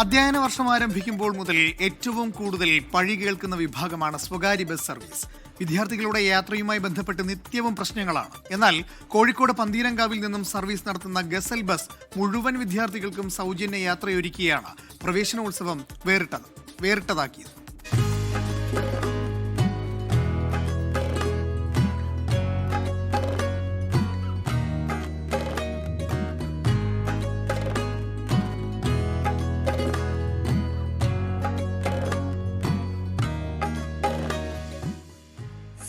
അധ്യയന വർഷം ആരംഭിക്കുമ്പോൾ മുതൽ ഏറ്റവും കൂടുതൽ പഴി കേൾക്കുന്ന വിഭാഗമാണ് സ്വകാര്യ ബസ് സർവീസ്. വിദ്യാർത്ഥികളുടെ യാത്രയുമായി ബന്ധപ്പെട്ട് നിത്യവും പ്രശ്നങ്ങളാണ്. എന്നാൽ കോഴിക്കോട് പന്തീരങ്കാവിൽ നിന്നും സർവീസ് നടത്തുന്ന ഗസൽ ബസ് മുഴുവൻ വിദ്യാർത്ഥികൾക്കും സൗജന്യ യാത്രയൊരുക്കിയാണ് പ്രവേശനോത്സവം വേറിട്ടതാക്കിയത്.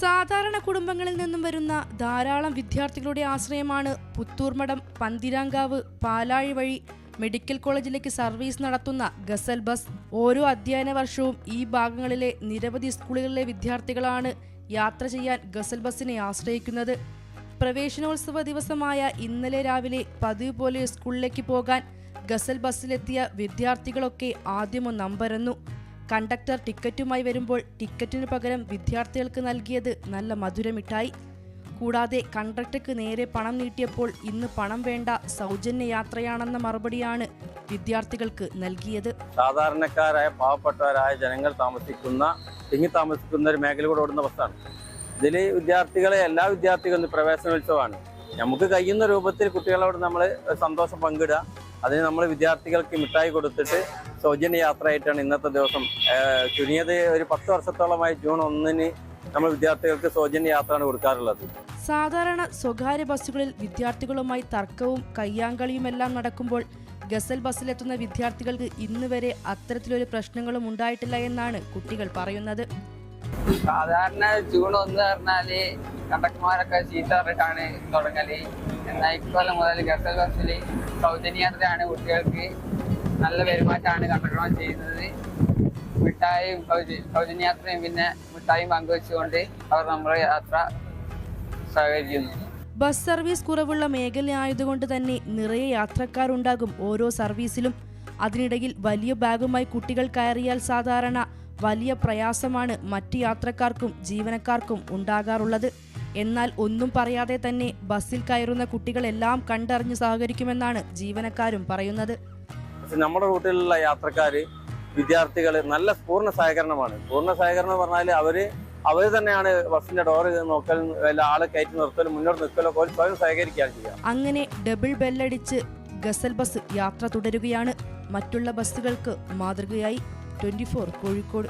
സാധാരണ കുടുംബങ്ങളിൽ നിന്നും വരുന്ന ധാരാളം വിദ്യാർത്ഥികളുടെ ആശ്രയമാണ് പുത്തൂർമഠം, പന്തീരങ്കാവ്, പാലാഴി വഴി മെഡിക്കൽ കോളേജിലേക്ക് സർവീസ് നടത്തുന്ന ഗസൽ ബസ്. ഓരോ അധ്യയന വർഷവും ഈ ഭാഗങ്ങളിലെ നിരവധി സ്കൂളുകളിലെ വിദ്യാർത്ഥികളാണ് യാത്ര ചെയ്യാൻ ഗസൽ ബസ്സിനെ ആശ്രയിക്കുന്നത്. പ്രവേശനോത്സവ ദിവസമായ ഇന്നലെ രാവിലെ പതിവ് പോലെ സ്കൂളിലേക്ക് പോകാൻ ഗസൽ ബസ്സിലെത്തിയ വിദ്യാർത്ഥികളൊക്കെ ആദ്യമൊന്ന് അമ്പരന്നു. കണ്ടക്ടർ ടിക്കറ്റുമായി വരുമ്പോൾ ടിക്കറ്റിനു പകരം വിദ്യാർത്ഥികൾക്ക് നൽകിയത് നല്ല മധുരമിഠായി. കൂടാതെ കണ്ടക്ടർക്ക് നേരെ പണം നീട്ടിയപ്പോൾ ഇന്ന് പണം വേണ്ട, സൗജന്യ യാത്രയാണെന്ന മറുപടിയാണ് വിദ്യാർത്ഥികൾക്ക് നൽകിയത്. സാധാരണക്കാരായ പാവപ്പെട്ടവരായ ജനങ്ങൾ തിങ്ങി താമസിക്കുന്ന ഒരു മേഖലയിലൂടെ ഓടുന്ന ബസ്സാണ്. ഇതിൽ എല്ലാ വിദ്യാർത്ഥികളും പ്രവേശനോത്സവമാണ്. നമുക്ക് കഴിയുന്ന രൂപത്തിൽ കുട്ടികളോട് നമ്മൾ സന്തോഷം പങ്കിടുക. അതിന് നമ്മൾ വിദ്യാർത്ഥികൾക്ക് മിഠായി കൊടുത്തിട്ട് സൗജന്യ യാത്രയായിട്ടാണ് ഇന്നത്തെ ദിവസം. ചുരുങ്ങിയത് ഒരു 10 വർഷത്തോളമായി ജൂൺ 1-ന് നമ്മൾ വിദ്യാർത്ഥികൾക്ക് സൗജന്യ യാത്രയാണ് കൊടുക്കാറുള്ളത്. സാധാരണ സ്വകാര്യ ബസ്സുകളിൽ വിദ്യാർത്ഥികളുമായി തർക്കവും കയ്യാങ്കളിയുമെല്ലാം നടക്കുമ്പോൾ ഗസൽ ബസ്സിലെത്തുന്ന വിദ്യാർത്ഥികൾക്ക് ഇന്ന് വരെ അത്തരത്തിലൊരു പ്രശ്നങ്ങളും ഉണ്ടായിട്ടില്ല എന്നാണ് കുട്ടികൾ പറയുന്നത്. സാധാരണ ജൂൺ 1 പറഞ്ഞാല് കണ്ടക്ടർമാരൊക്കെ ചീത്ത പറഞ്ഞിട്ടാണ് തുടങ്ങല്. എന്നാൽ ഇക്കൊല്ലം മുതൽ ഗസൽ ബസ്സിൽ സൗജന്യയാത്രയാണ്. കുട്ടികൾക്ക് നല്ല പെരുമാറ്റമാണ് കണ്ടക്ടർമാർ ചെയ്യുന്നത്. മിഠായിയും സൗജന്യയാത്രയും പിന്നെ മിഠായിയും പങ്കുവെച്ചുകൊണ്ട് അവർ നമ്മുടെ യാത്ര സഹകരിക്കുന്നു. ബസ് സർവീസ് കുറവുള്ള മേഖലയായതുകൊണ്ട് തന്നെ നിറയെ യാത്രക്കാരുണ്ടാകും ഓരോ സർവീസിലും. അതിനിടയിൽ വലിയ ബാഗുമായി കുട്ടികൾ കയറിയാൽ സാധാരണ വലിയ പ്രയാസമാണ് മറ്റ് യാത്രക്കാർക്കും ജീവനക്കാർക്കും ഉണ്ടാകാറുള്ളത്. എന്നാൽ ഒന്നും പറയാതെ തന്നെ ബസ്സിൽ കയറുന്ന കുട്ടികളെല്ലാം കണ്ടറിഞ്ഞ് സഹകരിക്കുമെന്നാണ് ജീവനക്കാരും പറയുന്നത്. നമ്മുടെ റൂട്ടിലുള്ള യാത്രക്കാര് വിദ്യാർത്ഥികൾ നല്ല പൂർണ്ണ സഹകരണമാണ്. പൂർണ്ണ സഹകരണം പറഞ്ഞാൽ അവര് തന്നെയാണ് ബസ്സിന്റെ ഡോറ് നോക്കലും ആളെ കയറ്റി നിർത്തലും മുന്നോട്ട് നിൽക്കലോ സ്വയം സഹകരിക്കുകയാണ് ചെയ്യുക. അങ്ങനെ ഡബിൾ ബെല്ലടിച്ച് ഗസൽ ബസ് യാത്ര തുടരുകയാണ്. മറ്റുള്ള ബസ്സുകൾക്ക് മാതൃകയായി. 24 കോഴിക്കോട്.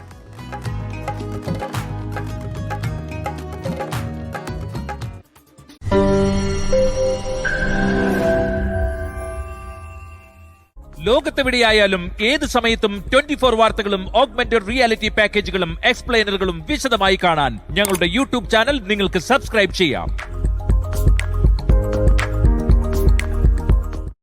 ലോകത്തെവിടെയായാലും ഏത് സമയത്തും 24 വാർത്തകളും ഓഗ്മെന്റഡ് റിയാലിറ്റി പാക്കേജുകളും എക്സ്പ്ലെയിനറുകളും വിശദമായി കാണാൻ ഞങ്ങളുടെ യൂട്യൂബ് ചാനൽ നിങ്ങൾക്ക് സബ്സ്ക്രൈബ് ചെയ്യാം.